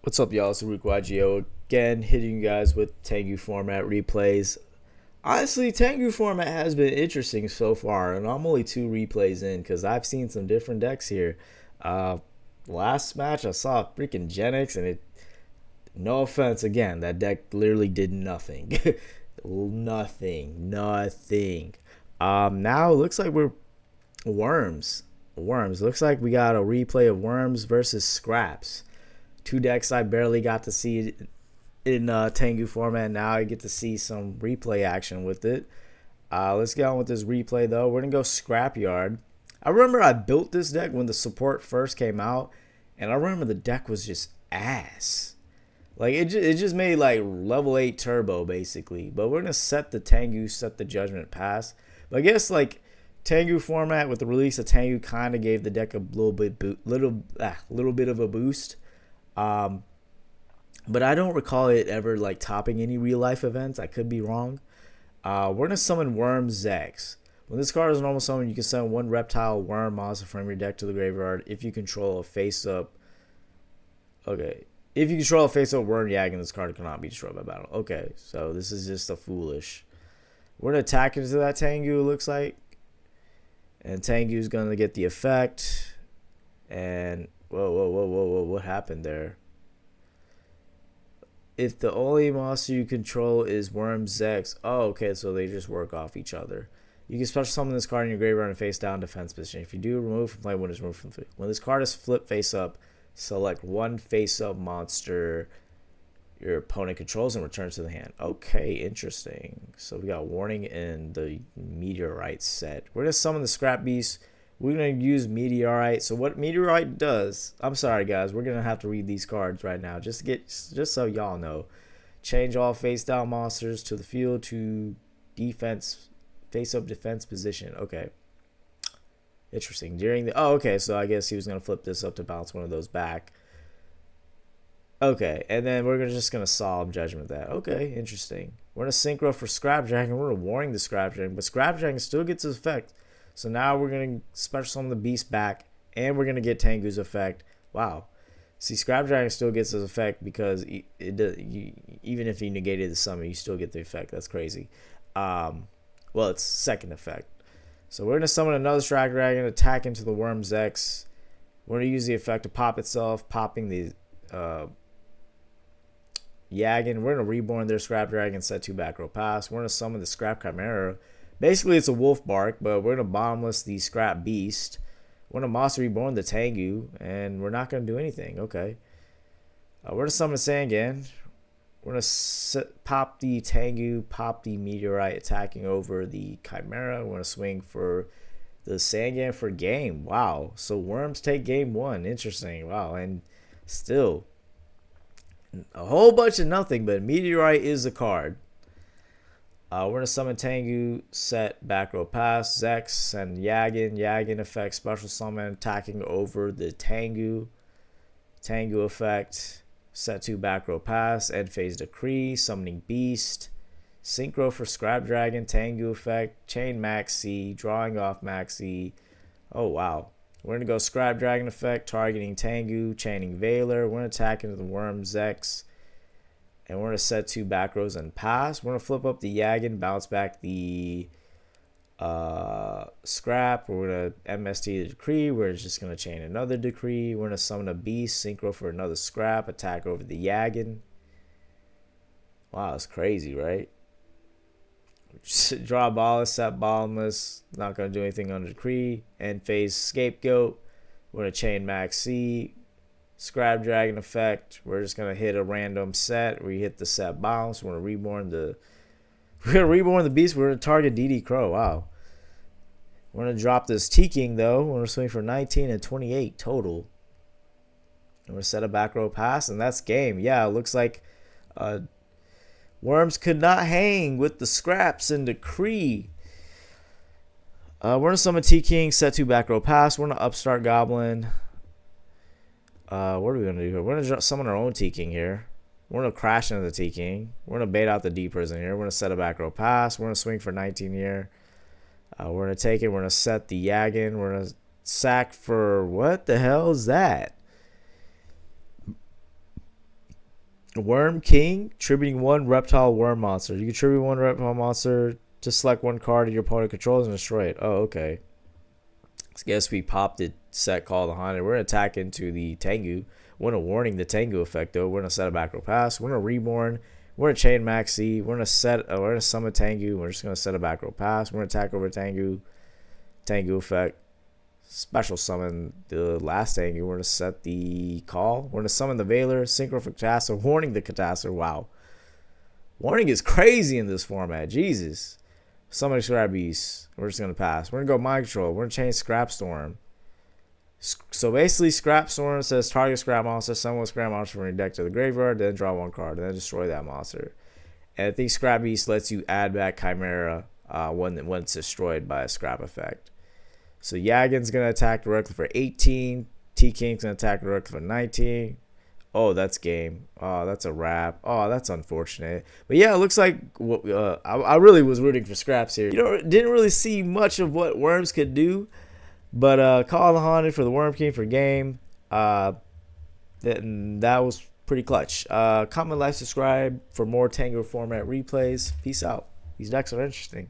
What's up, y'all? It's TheRookYGO again, hitting you guys with Tengu format replays. Honestly, Tengu format has been interesting so far, and I'm only 2 replays in because I've seen some different decks here. Uh, Last match I saw freaking Genix, and it. No offense, again, that deck literally did nothing, nothing. Now it looks like we're Worms. Worms. Looks like we got a replay of Worms versus Scraps. 2 decks I barely got to see in Tengu format. Now I get to see some replay action with it. Let's get on with this replay though. We're gonna go Scrapyard. I remember I built this deck when the support first came out, and I remember the deck was just ass. Like it just made like level 8 turbo basically. But we're gonna set the Tengu, set the Judgment Pass. But I guess like Tengu format with the release of Tengu kind of gave the deck a little bit of a boost. Um, but I don't recall it ever like topping any real life events. I could be wrong. We're gonna summon Worm Zex. When this card is a normal summon, you can summon 1 reptile worm monster from your deck to the graveyard if you control a face up. Okay. If you control a face up worm Yagin, this card cannot be destroyed by battle. Okay, so this is just a foolish. We're gonna attack into that Tengu, it looks like. And Tengu's gonna get the effect. And whoa, what happened there? If the only monster you control is Worm Zex, oh, okay, so they just work off each other. You can special summon this card in your graveyard in face down defense position. If you do, remove from play when it's removed from play. When this card is flipped face up, select 1 face up monster your opponent controls and returns to the hand. Okay, interesting. So we got Warning in the Meteorite set. We're gonna summon the Scrap Beast. We're gonna use Meteorite. So what Meteorite does? I'm sorry, guys. We're gonna have to read these cards right now, just so y'all know. Change all face down monsters to the field to defense, face up defense position. Okay, interesting. During the okay, so I guess he was gonna flip this up to bounce one of those back. Okay, and then we're just gonna Solemn Judgment that. Okay, interesting. We're gonna Synchro for Scrap Dragon. We're gonna Warning the Scrap Dragon, but Scrap Dragon still gets his effect. So now we're gonna special summon the beast back, and we're gonna get Tengu's effect. Wow. See, Scrap Dragon still gets his effect because even if he negated the summon, you still get the effect. That's crazy. Well, it's second effect. So we're gonna summon another Scrap Dragon, attack into the Worm's X. We're gonna use the effect to pop itself, popping the Yagin. We're gonna reborn their Scrap Dragon, set 2 back row pass. We're gonna summon the Scrap Chimera. Basically, it's a wolf bark, but we're gonna bottomless the Scrap Beast. We're gonna monster reborn the Tengu, and we're not gonna do anything. Okay. We're gonna summon Sangan. We're gonna pop the Tengu, pop the Meteorite, attacking over the Chimera. We're gonna swing for the Sangan for game. Wow. So Worms take game 1. Interesting. Wow. And still a whole bunch of nothing, but Meteorite is a card. We're going to summon Tengu, set back row pass, Zex, and Yagin. Yagin effect, special summon, attacking over the Tengu. Tengu effect, set 2 back row pass, end phase decree, summoning beast. Synchro for Scrap Dragon, Tengu effect, chain Maxi, drawing off Maxi. Oh, wow. We're going to go Scrap Dragon effect, targeting Tengu, chaining Veiler. We're going to attack into the Worm Zex. And we're going to set 2 back rows and pass. We're going to flip up the Yagin, bounce back the Scrap. We're going to MST the Decree. We're just going to chain another Decree. We're going to summon a Beast, Synchro for another Scrap, attack over the Yagin. Wow, that's crazy, right? Draw Ballless, set Bottomless. Not going to do anything under Decree. End phase Scapegoat. We're going to chain Max C. Scrap Dragon effect. We're just going to hit a random set. We hit the set bounce. We're going to reborn the beast. We're going to target DD Crow. Wow. We're going to drop this T-King though. We're going to swing for 19 and 28 total. We're going to set a back row pass, and that's game. Yeah, it looks like Worms could not hang with the Scraps and Decree. We're going to summon T-King, set 2 back row pass. We're going to Upstart Goblin. What are we going to do here? We're going to summon our own T-King here. We're going to crash into the T-King. We're going to bait out the D Prison here. We're going to set a back row pass. We're going to swing for 19 here. We're going to take it. We're going to set the Yagin. We're going to sack for... What the hell is that? Worm King, tributing one reptile worm monster. You can tribute one reptile monster to select one card your opponent controls and destroy it. Oh, okay. I guess we popped the set called the Haunted. We're going to attack into the Tengu. We're going to warning the Tengu effect, though. We're going to set a back row pass. We're going to reborn. We're going to chain maxi. We're going to summon Tengu. We're just going to set a back row pass. We're going to attack over Tengu. Tengu effect. Special summon the last Tengu. We're going to set the call. We're going to summon the Veiler. Synchro for Catastor. Warning the Catastor. Wow. Warning is crazy in this format. Jesus. Summon Scrap Beast. We're just going to pass. We're going to go Mind Control. We're going to change Scrap Storm. So basically, Scrap Storm says target Scrap Monster, summon one Scrap Monster from your deck to the graveyard, then draw one card, and then destroy that monster. And I think Scrap Beast lets you add back Chimera when it's destroyed by a Scrap effect. So Yagan's going to attack directly for 18. T-King's going to attack directly for 19. Oh, that's game. Oh, that's a wrap. Oh, that's unfortunate. But yeah, it looks like I really was rooting for Scraps here. Didn't really see much of what Worms could do. But Call the Haunted for the Worm King for game. That was pretty clutch. Comment, like, subscribe for more Tengu format replays. Peace out. These decks are interesting.